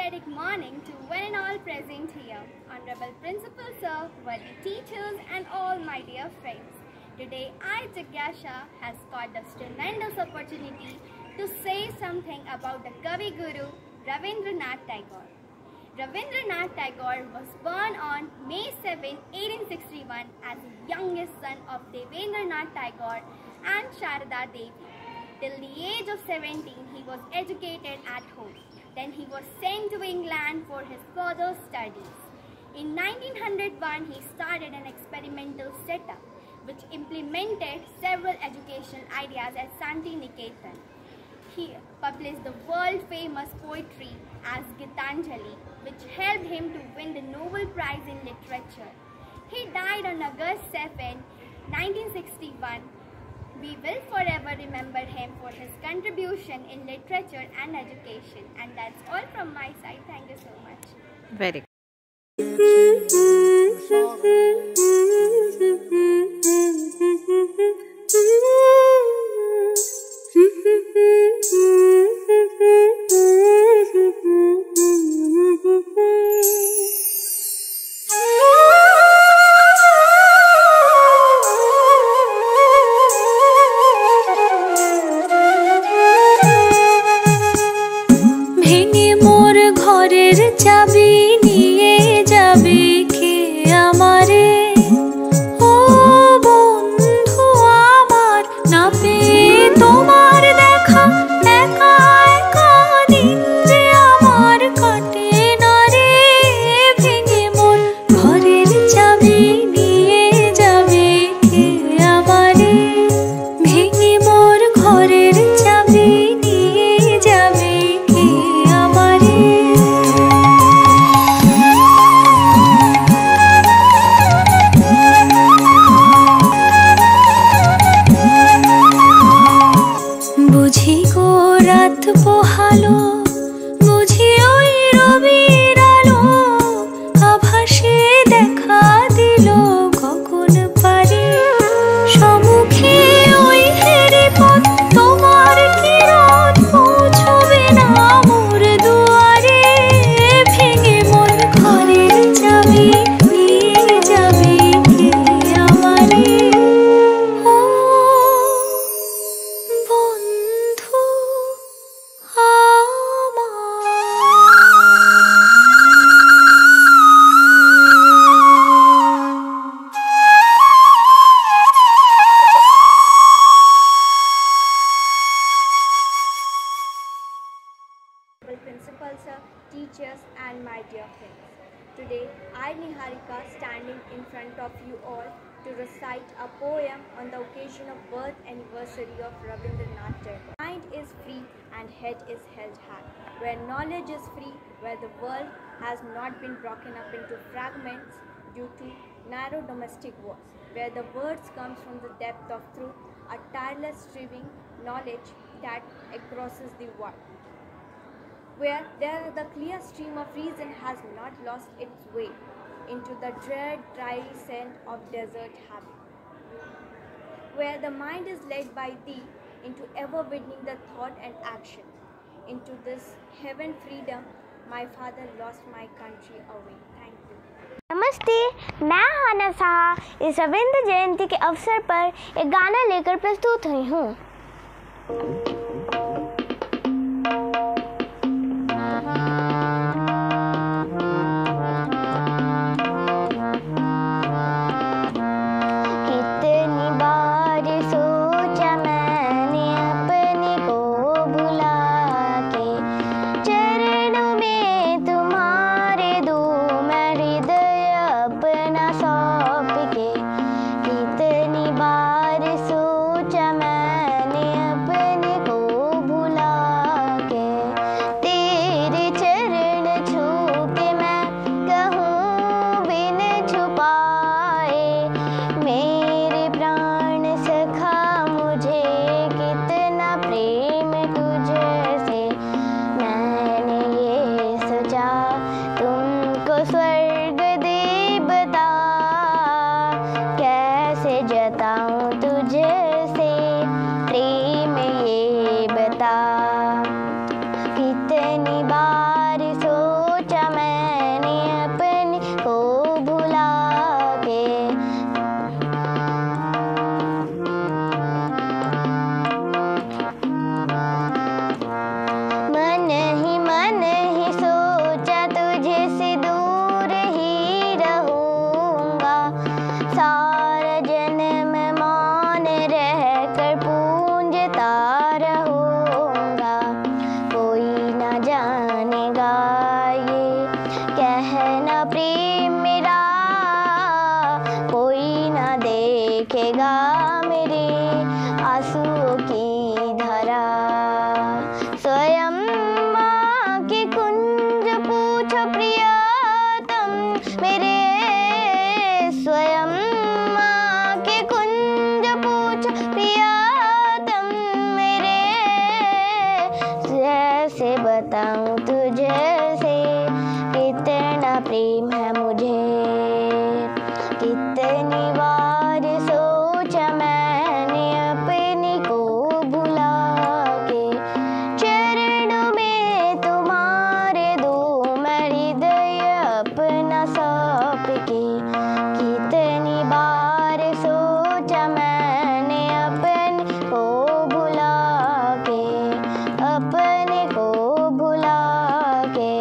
ecstatic morning to one and all present here, Honorable Principal Sir, worthy teachers and all my dear friends. Today I, Jigyasha, has got the tremendous opportunity to say something about the Kavi Guru Ravindranath Tagore. Ravindranath Tagore was born on May 7, 1861 as the youngest son of Devendranath Tagore and Sharada Devi. Till the age of 17, he was educated at home. Then he was sent to England for his further studies. In 1901, he started an experimental setup which implemented several educational ideas at Santi Niketan. He published the world-famous poetry as Gitanjali, which helped him to win the Nobel Prize in Literature. He died on August 7, 1961. We will forever remember him for his contribution in literature and education. And that's all from my side. Thank you so much. Very good. Principal Sir, teachers and my dear friends. Today I, Niharika, standing in front of you all to recite a poem on the occasion of birth anniversary of Ravindranath Tagore. Mind is free and head is held high. Where knowledge is free, where the world has not been broken up into fragments due to narrow domestic wars, where the words comes from the depth of truth, a tireless striving knowledge that crosses the world. Where there the clear stream of reason has not lost its way into the dread dry scent of desert habit. Where the mind is led by thee into ever widening the thought and action. Into this heaven freedom, my father lost my country away. Thank you. नमस्ते, मैं हाना साहा इस रविंद्र जयंती के अवसर पर एक गाना लेकर प्रस्तुत हुई हूँ। कितनी बार सो सोच प्रियतम मेरे, जैसे बताऊं तुझे से कितना प्रेम है मुझे। कितनी बार सोचा मैंने अपने को भुला के, चरणों में तुम्हारे दो मैं हृदय अपना सौंप के। कितनी बार सोचा मैंने अपने को भुला के, अपने को भुला के,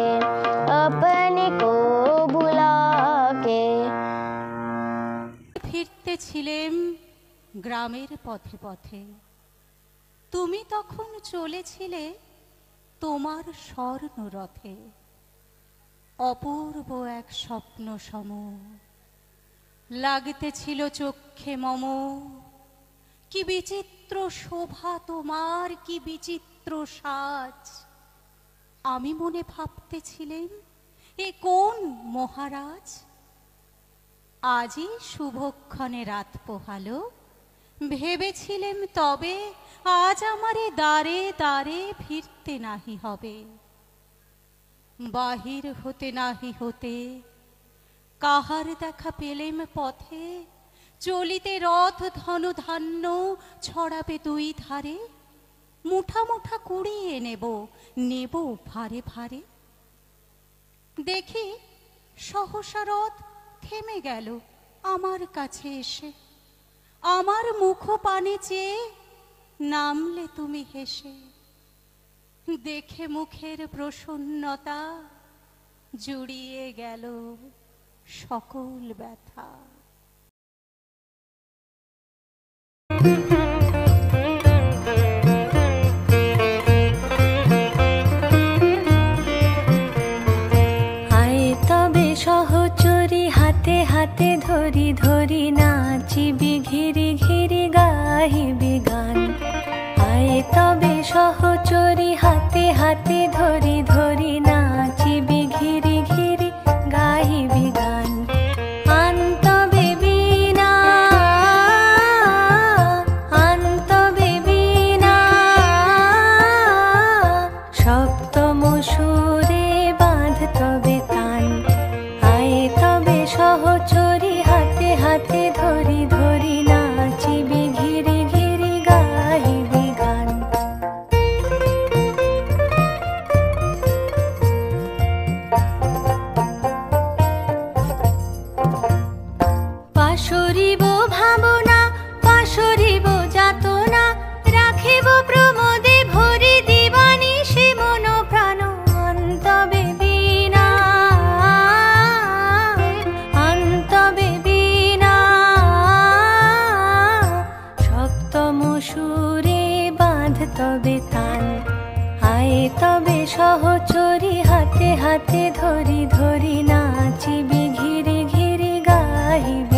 अपने को भुला के। ফিরতেছিলেম গ্রামের পথে পথে, তুমি তখন চলেছিলে তোমার স্বর্ণরথে। অপূর্ব এক স্বপ্ন সম লাগতেছিল চক্ষে মম। কি বিচিত্র শোভা তোমার, কি বিচিত্র সাজ। আমি মনে ভাবতেছিলেম এ কোন মহারাজ। আজই শুভক্ষণে রাত পোহালো, ভেবেছিলেম তবে আজ আমারে দ্বারে দ্বারে ফিরতে নাহি হবে। বাহির হতে নাহি হতে কাহার দেখা পেলেম পথে, চলিতে রথ ধন ধান্য ছড়াবে দুই ধারে। মুঠা মুঠা কুড়িয়ে নেব, নেব ভারে ভারে। দেখি সহসা রথ থেমে গেল আমার কাছে এসে। আমার মুখ পানে চেয়ে নামলে তুমি হেসে। দেখে মুখের প্রসন্নতা জুড়িয়ে গেল সকল ব্যথা। সহচরি হাতে হাতে ধরি ধরি নাচিবি ঘিরি ঘিরি গাহিবি গান। আয় তবে সহচরি হাতে হাতে ধরি ধরি নাচিবি ঘিরি ঘিরি গাহিবি গান। আনতবে বীণা, আনতবে বীণা, সপ্তম সুরে বাঁধ তবে তান। তবে সহচরি হাতে হাতে ধরি ধরি নাচিবি ঘিরি ঘিরি গাহিবি গান। পাশরিব ভাবনা, পাশরিব যাতনা, রাখিব প্রমোদে ভরি দিবানিশি মন প্রাণ। অন্তবে বীণা, অন্তবে বীণা, সপ্তম সুরে বাঁধ তবে তান। আয় তবে সহচরি হাতে হাতে ধরি ধরি নাচিবি ঘিরি ঘিরি গাহিবি।